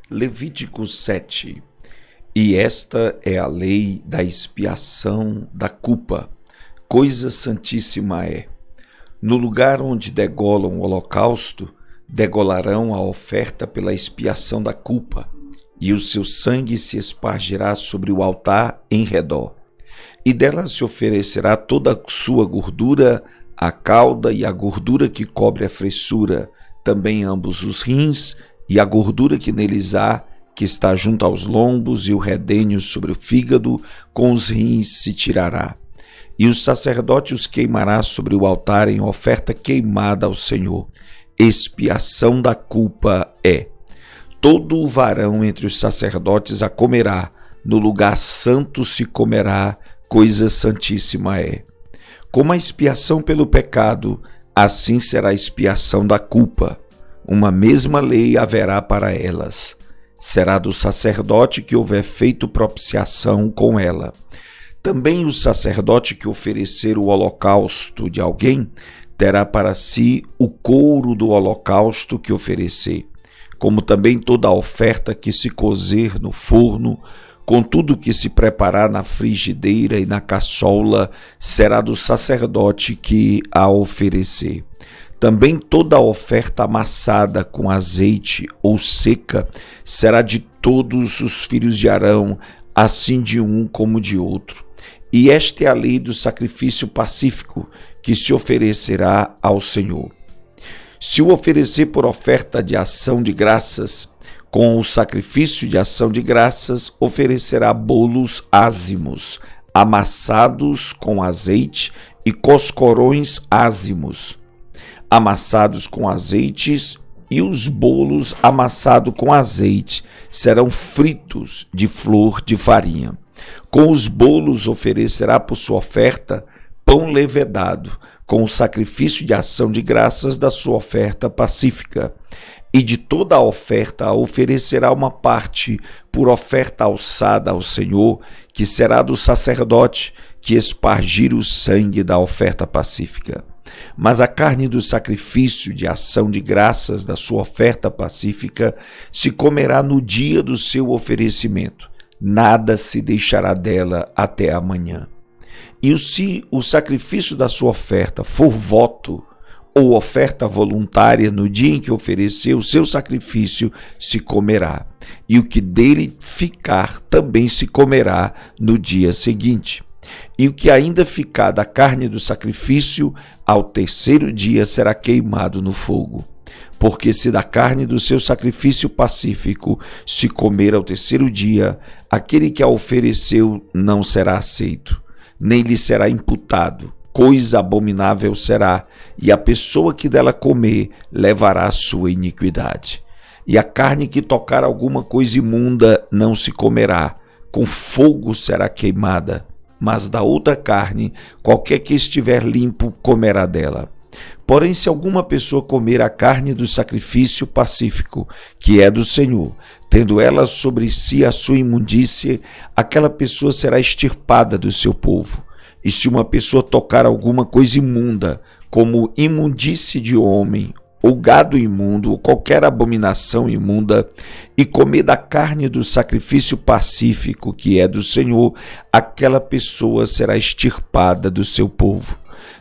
Levítico 7. E esta é a lei da expiação da culpa, coisa santíssima é. No lugar onde degolam o holocausto, degolarão a oferta pela expiação da culpa, e o seu sangue se espargirá sobre o altar em redor. E dela se oferecerá toda a sua gordura, a cauda e a gordura que cobre a fressura, também ambos os rins, e a gordura que neles há, que está junto aos lombos, e o redenho sobre o fígado, com os rins se tirará. E o sacerdote os queimará sobre o altar em oferta queimada ao Senhor. Expiação da culpa é. Todo o varão entre os sacerdotes a comerá, no lugar santo se comerá, coisa santíssima é. Como a expiação pelo pecado, assim será a expiação da culpa. Uma mesma lei haverá para elas. Será do sacerdote que houver feito propiciação com ela. Também o sacerdote que oferecer o holocausto de alguém terá para si o couro do holocausto que oferecer, como também toda a oferta que se cozer no forno, com tudo que se preparar na frigideira e na caçola, será do sacerdote que a oferecer. Também toda a oferta amassada com azeite ou seca será de todos os filhos de Arão, assim de um como de outro. E esta é a lei do sacrifício pacífico que se oferecerá ao Senhor. Se o oferecer por oferta de ação de graças, com o sacrifício de ação de graças oferecerá bolos ázimos, amassados com azeite, e coscorões ázimos, amassados com azeites, e os bolos amassados com azeite serão fritos de flor de farinha. Com os bolos oferecerá por sua oferta pão levedado, com o sacrifício de ação de graças da sua oferta pacífica. E de toda a oferta oferecerá uma parte por oferta alçada ao Senhor, que será do sacerdote que espargir o sangue da oferta pacífica. Mas a carne do sacrifício de ação de graças da sua oferta pacífica se comerá no dia do seu oferecimento. Nada se deixará dela até amanhã. E se o sacrifício da sua oferta for voto ou oferta voluntária, no dia em que ofereceu o seu sacrifício, se comerá. E o que dele ficar também se comerá no dia seguinte. E o que ainda ficar da carne do sacrifício, ao terceiro dia será queimado no fogo. Porque se da carne do seu sacrifício pacífico se comer ao terceiro dia, aquele que a ofereceu não será aceito, nem lhe será imputado. Coisa abominável será, e a pessoa que dela comer levará a sua iniquidade. E a carne que tocar alguma coisa imunda não se comerá, com fogo será queimada. Mas da outra carne, qualquer que estiver limpo comerá dela. Porém, se alguma pessoa comer a carne do sacrifício pacífico, que é do Senhor, tendo ela sobre si a sua imundície, aquela pessoa será extirpada do seu povo. E se uma pessoa tocar alguma coisa imunda, como imundície de homem, ou gado imundo, ou qualquer abominação imunda, e comer da carne do sacrifício pacífico, que é do Senhor, aquela pessoa será extirpada do seu povo.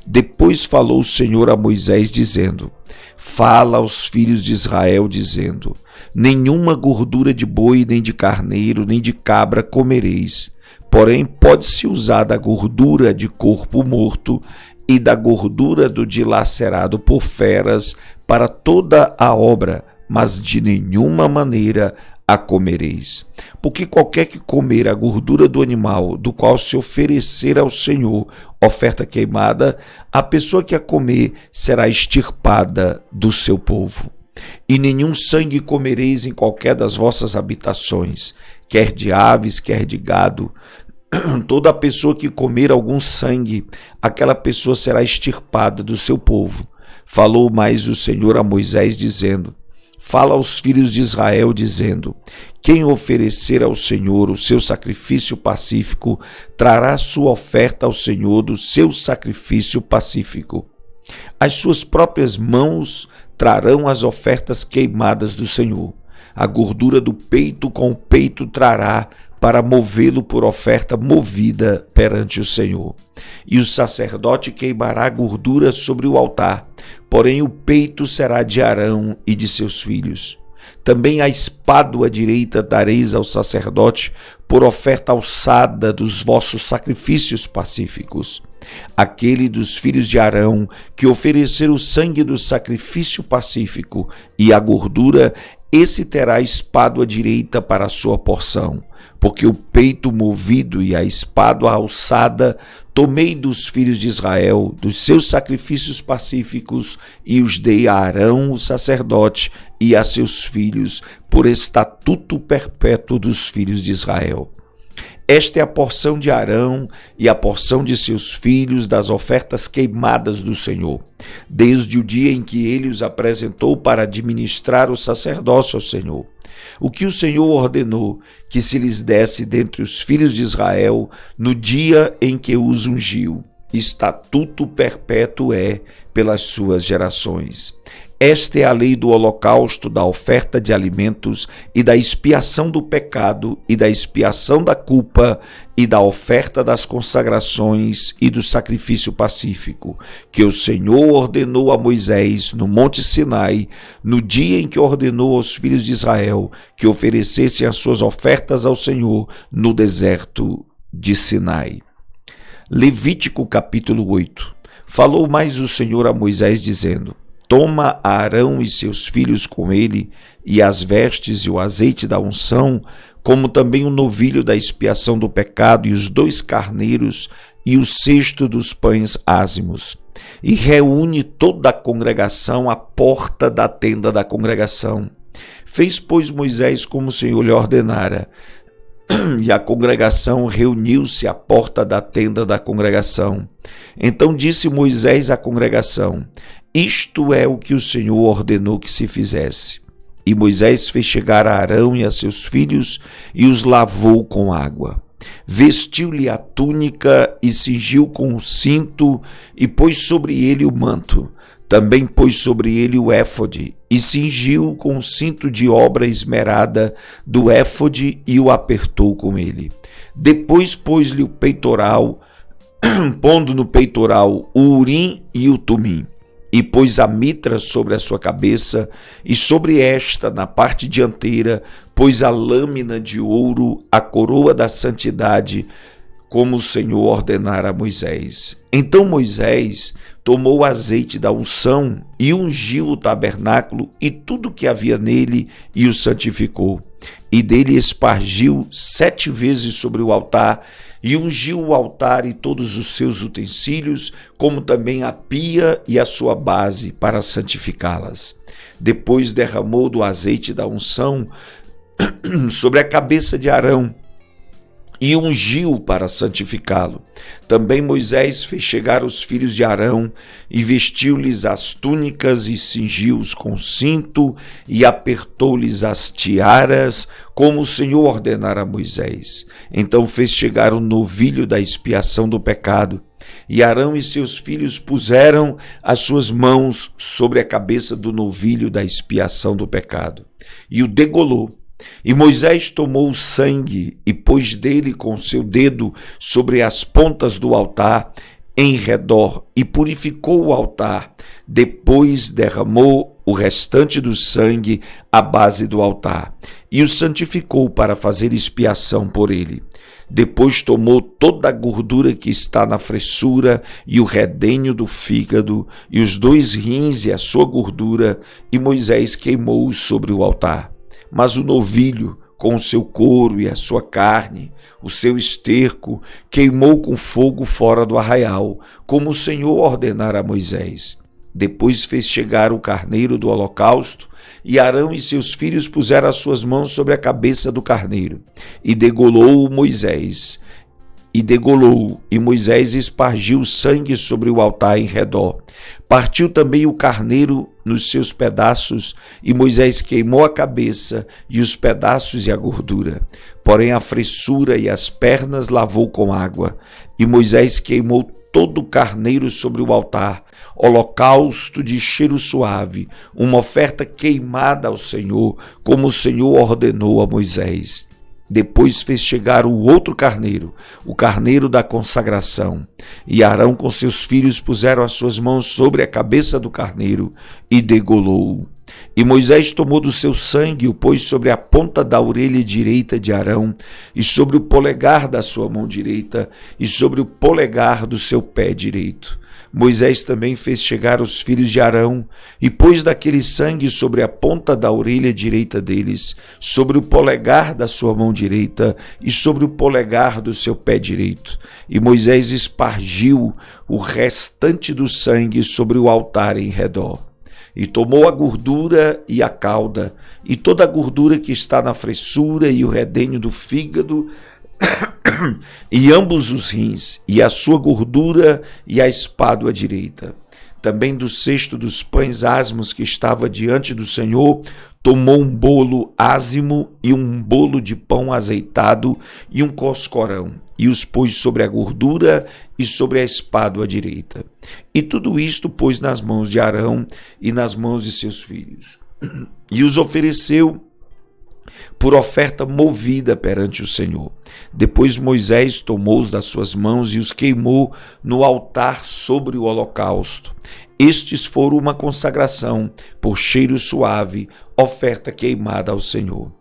Depois falou o Senhor a Moisés, dizendo: Fala aos filhos de Israel, dizendo: Nenhuma gordura de boi, nem de carneiro, nem de cabra comereis. Porém, pode-se usar da gordura de corpo morto e da gordura do dilacerado por feras para toda a obra, mas de nenhuma maneira a comereis. Porque qualquer que comer a gordura do animal, do qual se oferecer ao Senhor oferta queimada, a pessoa que a comer será extirpada do seu povo. E nenhum sangue comereis em qualquer das vossas habitações, quer de aves, quer de gado. Toda pessoa que comer algum sangue, aquela pessoa será extirpada do seu povo. Falou mais o Senhor a Moisés, dizendo: Fala aos filhos de Israel, dizendo: Quem oferecer ao Senhor o seu sacrifício pacífico, trará sua oferta ao Senhor do seu sacrifício pacífico. As suas próprias mãos trarão as ofertas queimadas do Senhor. A gordura do peito com o peito trará, para movê-lo por oferta movida perante o Senhor. E o sacerdote queimará a gordura sobre o altar, porém o peito será de Arão e de seus filhos. Também a espádua direita dareis ao sacerdote por oferta alçada dos vossos sacrifícios pacíficos. Aquele dos filhos de Arão que oferecer o sangue do sacrifício pacífico e a gordura, esse terá a espádua direita para a sua porção, porque o peito movido e a espádua alçada tomei dos filhos de Israel, dos seus sacrifícios pacíficos, e os dei a Arão, o sacerdote, e a seus filhos, por estatuto perpétuo dos filhos de Israel. Esta é a porção de Arão e a porção de seus filhos das ofertas queimadas do Senhor, desde o dia em que ele os apresentou para administrar o sacerdócio ao Senhor. O que o Senhor ordenou que se lhes desse dentre os filhos de Israel no dia em que os ungiu. Estatuto perpétuo é pelas suas gerações. Esta é a lei do holocausto, da oferta de alimentos e da expiação do pecado e da expiação da culpa e da oferta das consagrações e do sacrifício pacífico, que o Senhor ordenou a Moisés no Monte Sinai, no dia em que ordenou aos filhos de Israel que oferecessem as suas ofertas ao Senhor no deserto de Sinai. Levítico capítulo 8. Falou mais o Senhor a Moisés dizendo: Toma Arão e seus filhos com ele, e as vestes e o azeite da unção, como também o novilho da expiação do pecado, e os 2 carneiros, e o cesto dos pães ázimos. E reúne toda a congregação à porta da tenda da congregação. Fez, pois, Moisés como o Senhor lhe ordenara, e a congregação reuniu-se à porta da tenda da congregação. Então disse Moisés à congregação: Isto é o que o Senhor ordenou que se fizesse. E Moisés fez chegar a Arão e a seus filhos e os lavou com água. Vestiu-lhe a túnica e cingiu com o cinto e pôs sobre ele o manto. Também pôs sobre ele o éfode e cingiu com o cinto de obra esmerada do éfode e o apertou com ele. Depois pôs-lhe o peitoral, pondo no peitoral o urim e o tumim. E pôs a mitra sobre a sua cabeça, e sobre esta, na parte dianteira, pôs a lâmina de ouro, a coroa da santidade, como o Senhor ordenara a Moisés. Então Moisés tomou o azeite da unção e ungiu o tabernáculo e tudo que havia nele, e o santificou. E dele espargiu 7 vezes sobre o altar, e ungiu o altar e todos os seus utensílios, como também a pia e a sua base, para santificá-las. Depois derramou do azeite da unção sobre a cabeça de Arão, e ungiu para santificá-lo. Também Moisés fez chegar os filhos de Arão e vestiu-lhes as túnicas e cingiu-os com cinto e apertou-lhes as tiaras, como o Senhor ordenara a Moisés. Então fez chegar o novilho da expiação do pecado, e Arão e seus filhos puseram as suas mãos sobre a cabeça do novilho da expiação do pecado, e o degolou. E Moisés tomou o sangue e pôs dele com seu dedo sobre as pontas do altar em redor e purificou o altar. Depois derramou o restante do sangue à base do altar e o santificou para fazer expiação por ele. Depois tomou toda a gordura que está na fressura e o redenho do fígado e os 2 rins e a sua gordura, e Moisés queimou-os sobre o altar. Mas o novilho, com o seu couro e a sua carne, o seu esterco, queimou com fogo fora do arraial, como o Senhor ordenara a Moisés. Depois fez chegar o carneiro do holocausto, e Arão e seus filhos puseram as suas mãos sobre a cabeça do carneiro, e degolou Moisés. E Moisés espargiu o sangue sobre o altar em redor. Partiu também o carneiro nos seus pedaços, e Moisés queimou a cabeça e os pedaços e a gordura. Porém a fressura e as pernas lavou com água. E Moisés queimou todo o carneiro sobre o altar, holocausto de cheiro suave, uma oferta queimada ao Senhor, como o Senhor ordenou a Moisés. Depois fez chegar o outro carneiro, o carneiro da consagração. E Arão com seus filhos puseram as suas mãos sobre a cabeça do carneiro e degolou-o. E Moisés tomou do seu sangue e o pôs sobre a ponta da orelha direita de Arão, e sobre o polegar da sua mão direita, e sobre o polegar do seu pé direito. Moisés também fez chegar os filhos de Arão, e pôs daquele sangue sobre a ponta da orelha direita deles, sobre o polegar da sua mão direita, e sobre o polegar do seu pé direito. E Moisés espargiu o restante do sangue sobre o altar em redor. E tomou a gordura e a cauda, e toda a gordura que está na fressura, e o redenho do fígado, e ambos os rins, e a sua gordura, e a espádua direita. Também do cesto dos pães asmos que estava diante do Senhor, tomou um bolo ázimo, e um bolo de pão azeitado, e um coscorão, e os pôs sobre a gordura e sobre a espádua direita. E tudo isto pôs nas mãos de Arão e nas mãos de seus filhos. E os ofereceu por oferta movida perante o Senhor. Depois Moisés tomou-os das suas mãos e os queimou no altar sobre o holocausto. Estes foram uma consagração por cheiro suave, oferta queimada ao Senhor.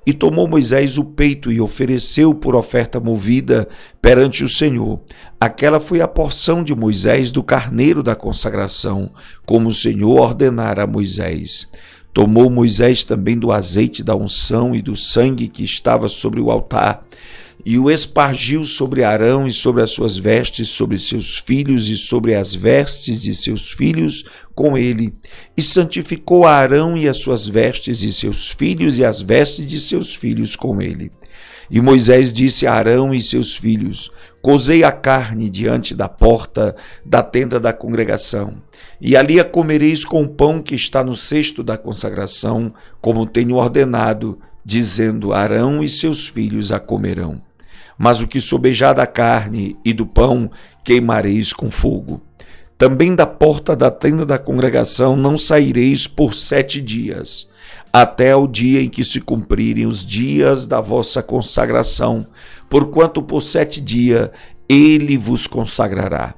E tomou Moisés o peito e ofereceu por oferta movida perante o Senhor. Aquela foi a porção de Moisés do carneiro da consagração, como o Senhor ordenara a Moisés. Tomou Moisés também do azeite da unção e do sangue que estava sobre o altar, e o espargiu sobre Arão e sobre as suas vestes, sobre seus filhos e sobre as vestes de seus filhos com ele, e santificou a Arão e as suas vestes e seus filhos e as vestes de seus filhos com ele. E Moisés disse a Arão e seus filhos: cozei a carne diante da porta da tenda da congregação, e ali a comereis com o pão que está no cesto da consagração, como tenho ordenado, dizendo: Arão e seus filhos a comerão. Mas o que sobejar da carne e do pão queimareis com fogo. Também da porta da tenda da congregação não saireis por 7 dias, até o dia em que se cumprirem os dias da vossa consagração, porquanto por 7 dias ele vos consagrará.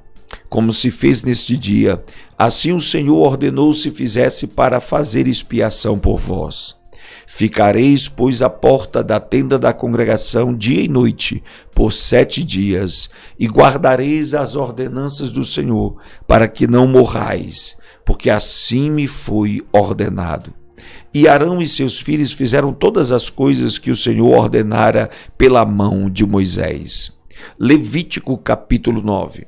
Como se fez neste dia, assim o Senhor ordenou se fizesse para fazer expiação por vós. Ficareis, pois, à porta da tenda da congregação dia e noite, por 7 dias, e guardareis as ordenanças do Senhor, para que não morrais, porque assim me foi ordenado. E Arão e seus filhos fizeram todas as coisas que o Senhor ordenara pela mão de Moisés. Levítico capítulo 9.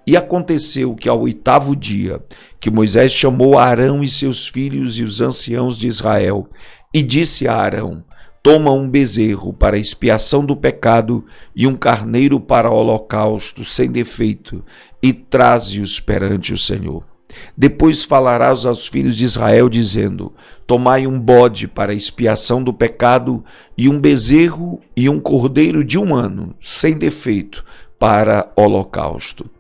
E aconteceu que ao 8º dia, que Moisés chamou a Arão e seus filhos e os anciãos de Israel, e disse a Arão: toma um bezerro para expiação do pecado e um carneiro para holocausto sem defeito, e traze-os perante o Senhor. Depois falarás aos filhos de Israel, dizendo: tomai um bode para expiação do pecado, e um bezerro e um cordeiro de 1 ano, sem defeito, para holocausto.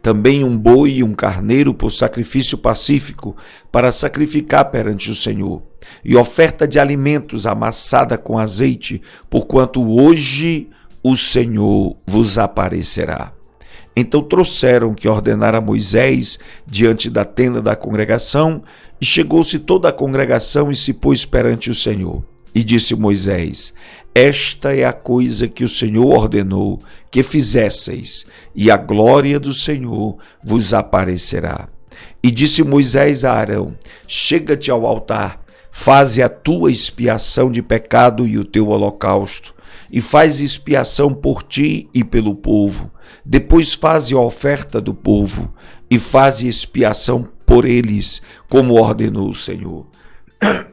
Também um boi e um carneiro por sacrifício pacífico, para sacrificar perante o Senhor, e oferta de alimentos amassada com azeite, porquanto hoje o Senhor vos aparecerá. Então trouxeram o que ordenara Moisés diante da tenda da congregação, e chegou-se toda a congregação e se pôs perante o Senhor. E disse Moisés: esta é a coisa que o Senhor ordenou que fizesseis, e a glória do Senhor vos aparecerá. E disse Moisés a Arão: chega-te ao altar, faze a tua expiação de pecado e o teu holocausto, e faz expiação por ti e pelo povo. Depois faze a oferta do povo, e faze expiação por eles, como ordenou o Senhor.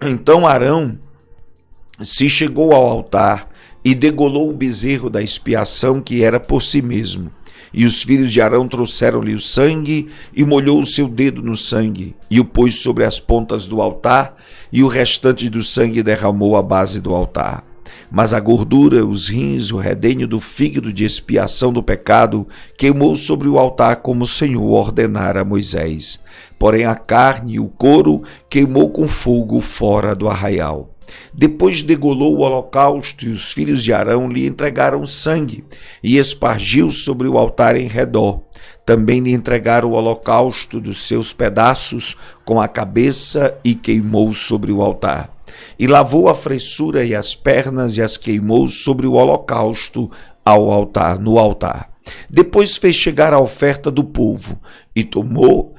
Então Arão se chegou ao altar e degolou o bezerro da expiação que era por si mesmo. E os filhos de Arão trouxeram-lhe o sangue, e molhou o seu dedo no sangue, e o pôs sobre as pontas do altar, e o restante do sangue derramou à base do altar. Mas a gordura, os rins, o redenho do fígado de expiação do pecado, queimou sobre o altar como o Senhor ordenara a Moisés. Porém a carne e o couro queimou com fogo fora do arraial. Depois degolou o holocausto, e os filhos de Arão lhe entregaram sangue, e espargiu sobre o altar em redor. Também lhe entregaram o holocausto dos seus pedaços com a cabeça, e queimou sobre o altar. E lavou a fressura e as pernas, e as queimou sobre o holocausto no altar. Depois fez chegar a oferta do povo, e tomou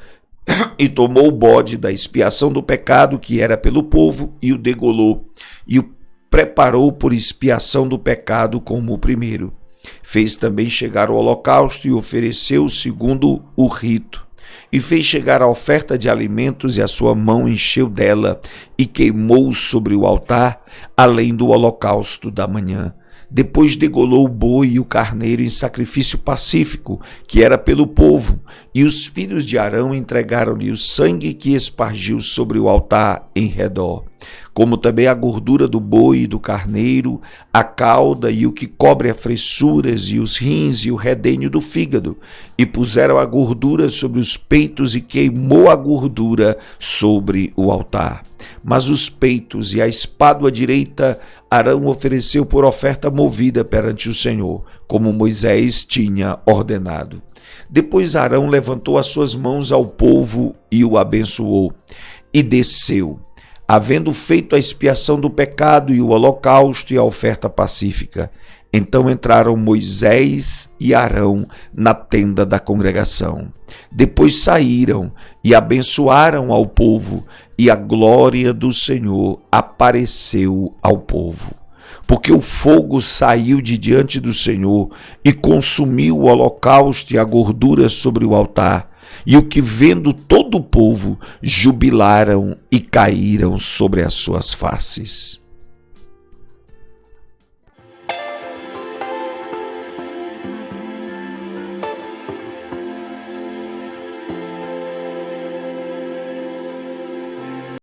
o bode da expiação do pecado que era pelo povo, e o degolou, e o preparou por expiação do pecado como o primeiro. Fez também chegar o holocausto e ofereceu segundo o rito. E fez chegar a oferta de alimentos, e a sua mão encheu dela, e queimou sobre o altar, além do holocausto da manhã. Depois degolou o boi e o carneiro em sacrifício pacífico, que era pelo povo, e os filhos de Arão entregaram-lhe o sangue que espargiu sobre o altar em redor, como também a gordura do boi e do carneiro, a cauda e o que cobre as fressuras, e os rins e o redenho do fígado, e puseram a gordura sobre os peitos, e queimou a gordura sobre o altar. Mas os peitos e a espádua direita Arão ofereceu por oferta movida perante o Senhor, como Moisés tinha ordenado. Depois Arão levantou as suas mãos ao povo e o abençoou, e desceu, havendo feito a expiação do pecado e o holocausto e a oferta pacífica. Então entraram Moisés e Arão na tenda da congregação. Depois saíram e abençoaram ao povo, e a glória do Senhor apareceu ao povo. Porque o fogo saiu de diante do Senhor e consumiu o holocausto e a gordura sobre o altar. E o que vendo todo o povo, jubilaram e caíram sobre as suas faces.